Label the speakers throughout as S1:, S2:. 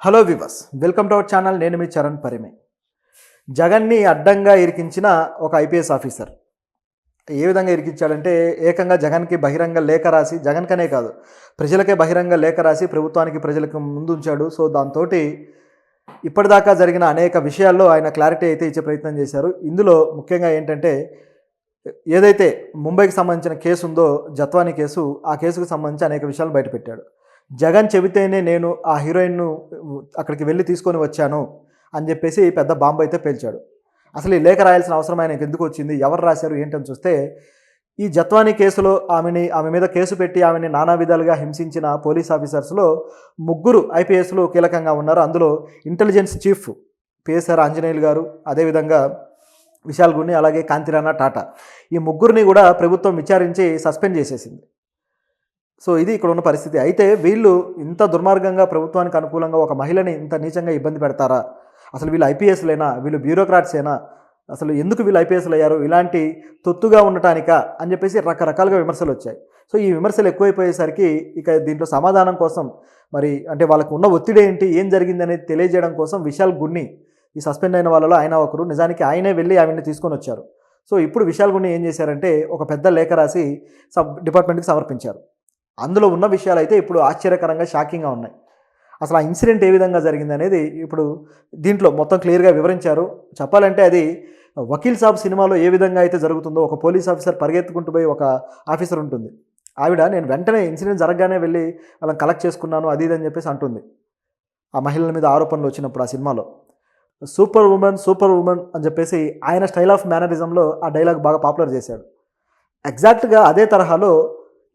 S1: Hello viewers, welcome to our channel. నేను మీ చరణ్ పరిమే. జగన్ని అడ్డంగా ఇరికించిన ఒక ఐపీఎస్ ఆఫీసర్ ఏ విధంగా ఇరికించాడంటే, ఏకంగా జగన్కి బహిరంగ లేఖ రాసి, జగన్కనే కాదు ప్రజలకే బహిరంగ లేఖ రాసి ప్రభుత్వానికి ప్రజలకు ముందు ఉంచాడు. సో దాంతో ఇప్పటిదాకా జరిగిన అనేక విషయాల్లో ఆయన క్లారిటీ అయితే ఇచ్చే ప్రయత్నం చేశారు. ఇందులో ముఖ్యంగా ఏంటంటే, ఏదైతే ముంబైకి సంబంధించిన కేసు ఉందో, జత్వానీ కేసు, ఆ కేసుకు సంబంధించి అనేక విషయాలు బయటపెట్టాడు. జగన్ చెబితేనే నేను ఆ హీరోయిన్ను అక్కడికి వెళ్ళి తీసుకొని వచ్చాను అని చెప్పేసి పెద్ద బాంబు అయితే పేల్చాడు. అసలు ఈ లేఖ రాయాల్సిన అవసరం ఆయనకు ఎందుకు వచ్చింది, ఎవరు రాశారు ఏంటని చూస్తే, ఈ జత్వానీ కేసులో ఆమె మీద కేసు పెట్టి ఆమెని నానా విధాలుగా హింసించిన పోలీస్ ఆఫీసర్స్లో ముగ్గురు ఐపీఎస్లు కీలకంగా ఉన్నారు. అందులో ఇంటెలిజెన్స్ చీఫ్ పిఎస్ఆర్ ఆంజనేయులు గారు, అదేవిధంగా విశాల్ గున్ని, అలాగే కాంతిరాణా టాటా, ఈ ముగ్గురిని కూడా ప్రభుత్వం విచారించి సస్పెండ్ చేసేసింది. సో ఇది ఇక్కడ ఉన్న పరిస్థితి. అయితే వీళ్ళు ఇంత దుర్మార్గంగా ప్రభుత్వానికి అనుకూలంగా ఒక మహిళని ఇంత నీచంగా ఇబ్బంది పెడతారా, అసలు వీళ్ళు ఐపీఎస్లేనా, వీళ్ళు బ్యూరోక్రాట్సేనా, అసలు ఎందుకు వీళ్ళు ఐపీఎస్లు అయ్యారు, ఇలాంటి తొత్తుగా ఉండటానికా అని చెప్పేసి రకరకాలుగా విమర్శలు వచ్చాయి. సో ఈ విమర్శలు ఎక్కువైపోయేసరికి ఇక దీంట్లో సమాధానం కోసం, మరి అంటే వాళ్ళకు ఉన్న ఒత్తిడి ఏంటి, ఏం జరిగింది అనేది తెలియజేయడం కోసం విశాల్ గున్ని, ఈ సస్పెండ్ అయిన వాళ్ళలో ఆయన ఒకరు, నిజానికి ఆయనే వెళ్ళి ఆమెను తీసుకొని వచ్చారు. సో ఇప్పుడు విశాల్ గున్ని ఏం చేశారంటే, ఒక పెద్ద లేఖ రాసి డిపార్ట్మెంట్కి సమర్పించారు. అందులో ఉన్న విషయాలు అయితే ఇప్పుడు ఆశ్చర్యకరంగా, షాకింగ్గా ఉన్నాయి. అసలు ఆ ఇన్సిడెంట్ ఏ విధంగా జరిగింది అనేది ఇప్పుడు దీంట్లో మొత్తం క్లియర్గా వివరించారు. చెప్పాలంటే అది వకీల్ సాబ్ సినిమాలో ఏ విధంగా అయితే జరుగుతుందో, ఒక పోలీస్ ఆఫీసర్ పరిగెత్తుకుంటూ పోయి ఒక ఆఫీసర్ ఉంటుంది, ఆవిడ నేను వెంటనే ఇన్సిడెంట్ జరగగానే వెళ్ళి వాళ్ళని కలెక్ట్ చేసుకున్నాను అది ఇది అని చెప్పేసి అంటుంది. ఆ మహిళల మీద ఆరోపణలు వచ్చినప్పుడు ఆ సినిమాలో సూపర్ ఉమెన్ అని చెప్పేసి ఆయన స్టైల్ ఆఫ్ మేనరిజంలో ఆ డైలాగ్ బాగా పాపులర్ చేశాడు. ఎగ్జాక్ట్గా అదే తరహాలో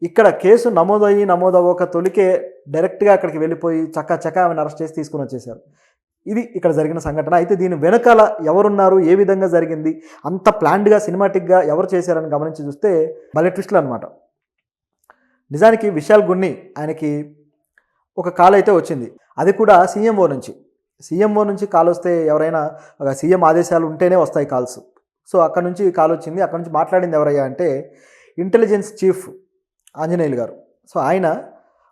S1: ఇక్కడ కేసు నమోదవ్వక తొలికే డైరెక్ట్గా అక్కడికి వెళ్ళిపోయి చక్క ఆమెను అరెస్ట్ చేసి తీసుకుని వచ్చేశారు. ఇది ఇక్కడ జరిగిన సంఘటన. అయితే దీని వెనకాల ఎవరున్నారు, ఏ విధంగా జరిగింది, అంత ప్లాన్డ్గా సినిమాటిక్గా ఎవరు చేశారని గమనించి చూస్తే భలే ట్విస్టులు అనమాట. నిజానికి విశాల్ గున్ని ఆయనకి ఒక కాల్ అయితే వచ్చింది, అది కూడా సీఎంఓ నుంచి కాల్ వస్తే ఎవరైనా సీఎం ఆదేశాలు ఉంటేనే వస్తాయి కాల్స్. సో అక్కడ నుంచి కాల్ వచ్చింది. అక్కడ నుంచి మాట్లాడింది ఎవరయ్యా అంటే ఇంటెలిజెన్స్ చీఫ్ ఆంజనేయులు గారు. సో ఆయన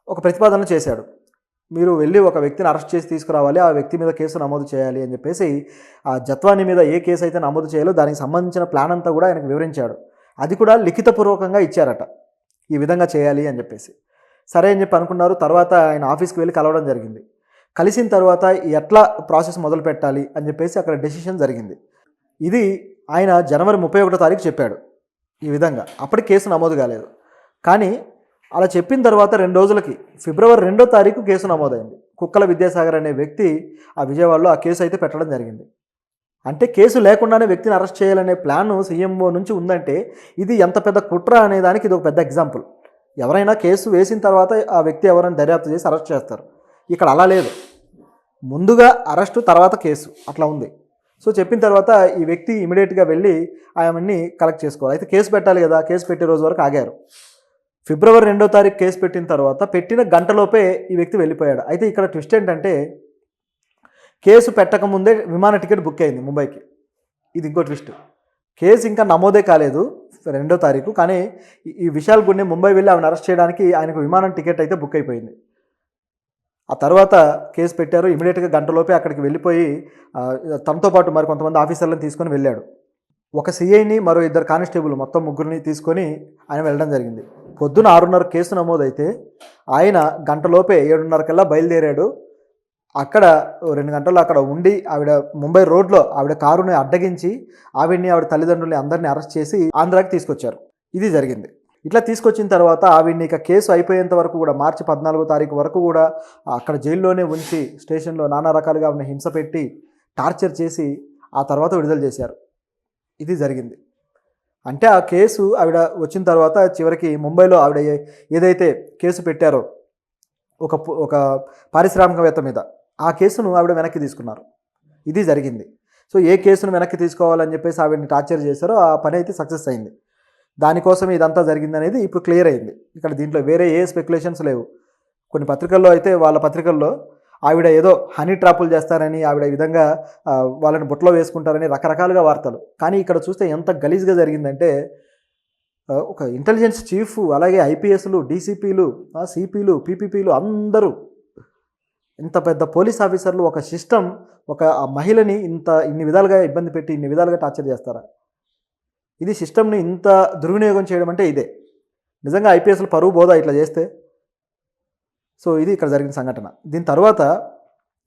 S1: ఒక ప్రతిపాదన చేశాడు, మీరు వెళ్ళి ఒక వ్యక్తిని అరెస్ట్ చేసి తీసుకురావాలి, ఆ వ్యక్తి మీద కేసు నమోదు చేయాలి అని చెప్పేసి, ఆ జత్వానీ మీద ఏ కేసు అయితే నమోదు చేయాలో దానికి సంబంధించిన ప్లాన్ అంతా కూడా ఆయనకు వివరించాడు. అది కూడా లిఖితపూర్వకంగా ఇచ్చారట, ఈ విధంగా చేయాలి అని చెప్పేసి. సరే అని చెప్పి అనుకున్నారు. తర్వాత ఆయన ఆఫీస్కి వెళ్ళి కలవడం జరిగింది. కలిసిన తర్వాత ఎట్లా ప్రాసెస్ మొదలు పెట్టాలి అని చెప్పేసి అక్కడ డెసిషన్ జరిగింది. ఇది ఆయన జనవరి 31వ తారీఖు చెప్పాడు ఈ విధంగా. అప్పటికి కేసు నమోదు కాలేదు. కానీ అలా చెప్పిన తర్వాత 2 రోజులకి ఫిబ్రవరి 2వ తారీఖు కేసు నమోదైంది. కుక్కల విద్యాసాగర్ అనే వ్యక్తి ఆ విజయవాడలో ఆ కేసు అయితే పెట్టడం జరిగింది. అంటే కేసు లేకుండానే వ్యక్తిని అరెస్ట్ చేయాలనే ప్లాన్ సీఎంఓ నుంచి ఉందంటే ఇది ఎంత పెద్ద కుట్ర అనే దానికి ఇది ఒక పెద్ద ఎగ్జాంపుల్. ఎవరైనా కేసు వేసిన తర్వాత ఆ వ్యక్తి ఎవరైనా దర్యాప్తు చేసి అరెస్ట్ చేస్తారు. ఇక్కడ అలా లేదు, ముందుగా అరెస్టు తర్వాత కేసు, అట్లా ఉంది. సో చెప్పిన తర్వాత ఈ వ్యక్తి ఇమీడియట్గా వెళ్ళి ఆయన్ని కలెక్ట్ చేసుకోవాలి. అయితే కేసు పెట్టాలి కదా, కేసు పెట్టే రోజు వరకు ఆగారు. ఫిబ్రవరి 2వ తారీఖు కేసు పెట్టిన తర్వాత పెట్టిన గంటలోపే ఈ వ్యక్తి వెళ్ళిపోయాడు. అయితే ఇక్కడ ట్విస్ట్ ఏంటంటే, కేసు పెట్టకముందే విమాన టికెట్ బుక్ అయింది ముంబైకి. ఇది ఇంకో ట్విస్ట్. కేసు ఇంకా నమోదే కాలేదు 2వ తారీఖు, కానీ ఈ విశాల్ గున్ని ముంబై వెళ్ళి ఆమెను అరెస్ట్ చేయడానికి ఆయనకు విమానం టికెట్ అయితే బుక్ అయిపోయింది. ఆ తర్వాత కేసు పెట్టారు. ఇమీడియట్గా గంటలోపే అక్కడికి వెళ్ళిపోయి తనతో పాటు మరి కొంతమంది ఆఫీసర్లను తీసుకొని వెళ్ళాడు. ఒక సిఐని, మరో 2 కానిస్టేబుల్, మొత్తం ముగ్గురిని తీసుకొని ఆయన వెళ్ళడం జరిగింది. పొద్దున 6:30 కేసు నమోదైతే ఆయన గంటలోపే 7:30 కల్లా బయలుదేరాడు. అక్కడ 2 గంటలు అక్కడ ఉండి ఆవిడ ముంబై రోడ్లో ఆవిడ కారుని అడ్డగించి ఆవిడ తల్లిదండ్రుల్ని అందరినీ అరెస్ట్ చేసి ఆంధ్రాకి తీసుకొచ్చారు. ఇది జరిగింది. ఇట్లా తీసుకొచ్చిన తర్వాత ఆవిడ్ని ఇక కేసు అయిపోయేంత వరకు కూడా, మార్చి 14వ తారీఖు వరకు కూడా అక్కడ జైల్లోనే ఉంచి స్టేషన్లో నానా రకాలుగా ఆవిడని హింస పెట్టి టార్చర్ చేసి ఆ తర్వాత విడుదల చేశారు. ఇది జరిగింది. అంటే ఆ కేసు ఆవిడ వచ్చిన తర్వాత చివరికి ముంబైలో ఆవిడ ఏదైతే కేసు పెట్టారో ఒక పారిశ్రామికవేత్త మీద, ఆ కేసును ఆవిడ వెనక్కి తీసుకున్నారు. ఇది జరిగింది. సో ఏ కేసును వెనక్కి తీసుకోవాలని చెప్పేసి ఆవిడని టార్చర్ చేశారో ఆ పని అయితే సక్సెస్ అయింది. దానికోసం ఇదంతా జరిగింది అనేది ఇప్పుడు క్లియర్ అయింది. ఇక్కడ దీంట్లో వేరే ఏ స్పెక్యులేషన్స్ లేవు. కొన్ని పత్రికల్లో అయితే, వాళ్ళ పత్రికల్లో ఆవిడ ఏదో హనీ ట్రాపులు చేస్తారని, ఆవిడ ఈ విధంగా వాళ్ళని బుట్టలో వేసుకుంటారని రకరకాలుగా వార్తలు. కానీ ఇక్కడ చూస్తే ఎంత గలీజ్గా జరిగిందంటే, ఒక ఇంటెలిజెన్స్ చీఫ్, అలాగే ఐపీఎస్లు, డీసీపీలు, సిపిలు, పీపీపీలు అందరూ ఇంత పెద్ద పోలీస్ ఆఫీసర్లు ఒక సిస్టమ్ ఒక ఆ మహిళని ఇన్ని విధాలుగా ఇబ్బంది పెట్టి ఇన్ని విధాలుగా టార్చర్ చేస్తారా? ఇది సిస్టమ్ని ఇంత దుర్వినియోగం చేయడం అంటే ఇదే. నిజంగా ఐపీఎస్లు పరువు పోదా ఇట్లా చేస్తే? సో ఇది ఇక్కడ జరిగిన సంఘటన. దీని తర్వాత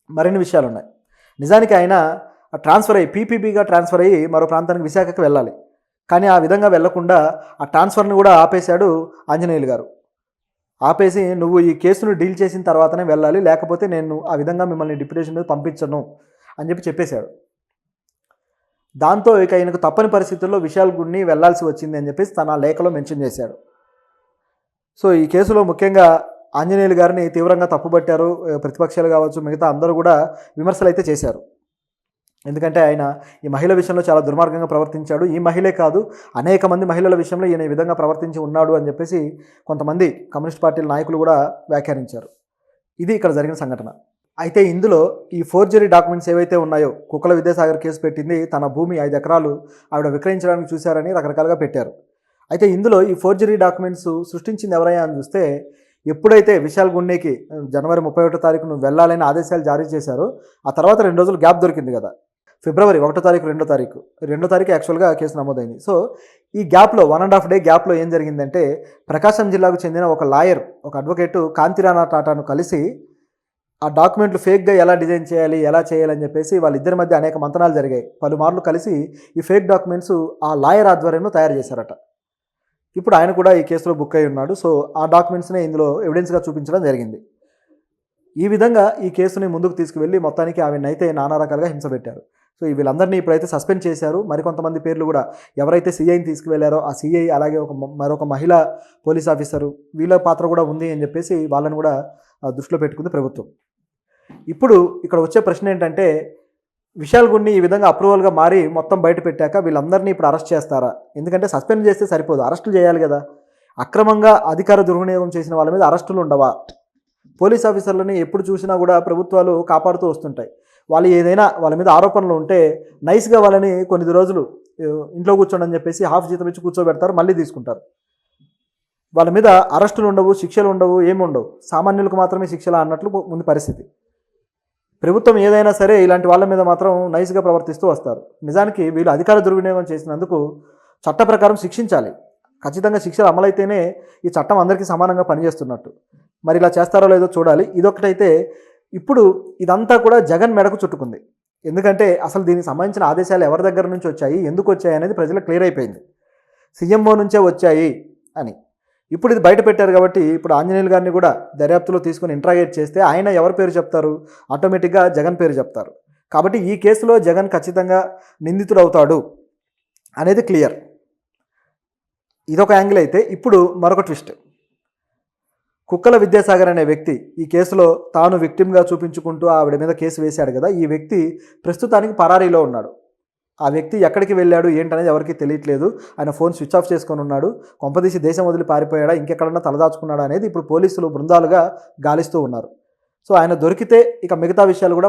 S1: మరిన్ని విషయాలున్నాయి. నిజానికి ఆయన ట్రాన్స్ఫర్ అయ్యి పీపీబీగా ట్రాన్స్ఫర్ అయ్యి మరో ప్రాంతానికి విశాఖకి వెళ్ళాలి. కానీ ఆ విధంగా వెళ్లకుండా ఆ ట్రాన్స్ఫర్ని కూడా ఆపేశాడు ఆంజనేయులు గారు. ఆపేసి నువ్వు ఈ కేసును డీల్ చేసిన తర్వాతనే వెళ్ళాలి, లేకపోతే నేను ఆ విధంగా మిమ్మల్ని డిప్యూటేషన్ మీద పంపించను అని చెప్పేశాడు. దాంతో ఇక ఆయనకు తప్పని పరిస్థితుల్లో విశాల్గూడ్ని వెళ్లాల్సి వచ్చింది అని చెప్పేసి తన లేఖలో మెన్షన్ చేశాడు. సో ఈ కేసులో ముఖ్యంగా ఆంజనేయులు గారిని తీవ్రంగా తప్పుబట్టారు. ప్రతిపక్షాలు కావచ్చు, మిగతా అందరూ కూడా విమర్శలు అయితే చేశారు. ఎందుకంటే ఆయన ఈ మహిళ విషయంలో చాలా దుర్మార్గంగా ప్రవర్తించాడు. ఈ మహిళే కాదు, అనేక మంది మహిళల విషయంలో ఈయన ఈ విధంగా ప్రవర్తించి ఉన్నాడు అని చెప్పేసి కొంతమంది కమ్యూనిస్ట్ పార్టీల నాయకులు కూడా వ్యాఖ్యానించారు. ఇది ఇక్కడ జరిగిన సంఘటన. అయితే ఇందులో ఈ ఫోర్జరీ డాక్యుమెంట్స్ ఏవైతే ఉన్నాయో, కుక్కల విద్యాసాగర్ కేసు పెట్టింది తన భూమి 5 ఎకరాలు ఆవిడ విక్రయించడానికి చూశారని రకరకాలుగా పెట్టారు. అయితే ఇందులో ఈ ఫోర్జరీ డాక్యుమెంట్స్ సృష్టించింది ఎవరయ్యా అని చూస్తే, ఎప్పుడైతే విశాల్గూడ్కి జనవరి 31వ తారీఖును వెళ్ళాలని ఆదేశాలు జారీ చేశారో ఆ తర్వాత 2 రోజులు గ్యాప్ దొరికింది కదా. ఫిబ్రవరి 1వ తారీఖు 2వ తారీఖు యాక్చువల్గా కేసు నమోదైంది. సో ఈ గ్యాప్లో 1.5 డే గ్యాప్లో ఏం జరిగిందంటే, ప్రకాశం జిల్లాకు చెందిన ఒక లాయర్, ఒక అడ్వకేటు కాంతిరాణా టాటాను కలిసి ఆ డాక్యుమెంట్లు ఫేక్గా ఎలా డిజైన్ చేయాలి, ఎలా చేయాలని చెప్పేసి వాళ్ళిద్దరి మధ్య అనేక మంతనాలు జరిగాయి. పలుమార్లు కలిసి ఈ ఫేక్ డాక్యుమెంట్స్ ఆ లాయర్ ఆధ్వర్యంలో తయారు చేశారట. ఇప్పుడు ఆయన కూడా ఈ కేసులో బుక్ అయి ఉన్నాడు. సో ఆ డాక్యుమెంట్స్నే ఇందులో ఎవిడెన్స్గా చూపించడం జరిగింది. ఈ విధంగా ఈ కేసుని ముందుకు తీసుకువెళ్ళి మొత్తానికి ఆమెనైతే నానా రకాలుగా హింస పెట్టారు. సో వీళ్ళందరినీ ఇప్పుడైతే సస్పెండ్ చేశారు. మరికొంతమంది పేర్లు కూడా ఎవరైతే సీఐని తీసుకువెళ్లారో ఆ సీఐ, అలాగే మరొక మహిళా పోలీస్ ఆఫీసరు, వీళ్ళ పాత్ర కూడా ఉంది అని చెప్పేసి వాళ్ళని కూడా దృష్టిలో పెట్టుకుంది ప్రభుత్వం. ఇప్పుడు ఇక్కడ వచ్చే ప్రశ్న ఏంటంటే, విశాల్గూడ్ని ఈ విధంగా అప్రూవల్గా మారి మొత్తం బయట పెట్టాక వీళ్ళందరినీ ఇప్పుడు అరెస్ట్ చేస్తారా? ఎందుకంటే సస్పెండ్ చేస్తే సరిపోదు, అరెస్టులు చేయాలి కదా. అక్రమంగా అధికార దుర్వినియోగం చేసిన వాళ్ళ మీద అరెస్టులు ఉండవా? పోలీస్ ఆఫీసర్లని ఎప్పుడు చూసినా కూడా ప్రభుత్వాలు కాపాడుతూ వస్తుంటాయి. వాళ్ళు ఏదైనా వాళ్ళ మీద ఆరోపణలు ఉంటే నైస్గా వాళ్ళని కొన్ని రోజులు ఇంట్లో కూర్చోండి అని చెప్పేసి హాఫ్ జీతం ఇచ్చి కూర్చోబెడతారు, మళ్ళీ తీసుకుంటారు. వాళ్ళ మీద అరెస్టులు ఉండవు, శిక్షలు ఉండవు, ఏమి ఉండవు. సామాన్యులకు మాత్రమే శిక్షలు అన్నట్లు ముందు పరిస్థితి. ప్రభుత్వం ఏదైనా సరే ఇలాంటి వాళ్ళ మీద మాత్రం నైస్గా ప్రవర్తిస్తూ వస్తారు. నిజానికి వీళ్ళు అధికార దుర్వినియోగం చేసినందుకు చట్ట ప్రకారం శిక్షించాలి. ఖచ్చితంగా శిక్షలు అమలైతేనే ఈ చట్టం అందరికీ సమానంగా పనిచేస్తున్నట్టు. మరి ఇలా చేస్తారో లేదో చూడాలి. ఇదొకటైతే ఇప్పుడు ఇదంతా కూడా జగన్ మెడకు చుట్టుకుంది. ఎందుకంటే అసలు దీనికి సంబంధించిన ఆదేశాలు ఎవరి దగ్గర నుంచి వచ్చాయి, ఎందుకు వచ్చాయి అనేది ప్రజలకు క్లియర్ అయిపోయింది. సీఎంఓ నుంచే వచ్చాయి అని. ఇప్పుడు ఇది బయట పెట్టారు కాబట్టి ఇప్పుడు ఆంజనేయులు గారిని కూడా దర్యాప్తులో తీసుకుని ఇంట్రాగేట్ చేస్తే ఆయన ఎవరి పేరు చెప్తారు? ఆటోమేటిక్గా జగన్ పేరు చెప్తారు. కాబట్టి ఈ కేసులో జగన్ ఖచ్చితంగా నిందితుడు అవుతాడు అనేది క్లియర్. ఇదొక యాంగిల్ అయితే, ఇప్పుడు మరొక ట్విస్ట్. కుక్కల విద్యాసాగర్ అనే వ్యక్తి ఈ కేసులో తాను విక్టిమ్గా చూపించుకుంటూ ఆవిడ మీద కేసు వేశాడు కదా, ఈ వ్యక్తి ప్రస్తుతానికి పరారీలో ఉన్నాడు. ఆ వ్యక్తి ఎక్కడికి వెళ్ళాడు ఏంటనేది ఎవరికి తెలియట్లేదు. ఆయన ఫోన్ స్విచ్ ఆఫ్ చేసుకొని ఉన్నాడు. కొంపదీసి దేశం వదిలి పారిపోయాడా, ఇంకెక్కడన్నా తలదాచుకున్నాడా అనేది ఇప్పుడు పోలీసులు బృందాలుగా గాలిస్తూ ఉన్నారు. సో ఆయన దొరికితే ఇక మిగతా విషయాలు కూడా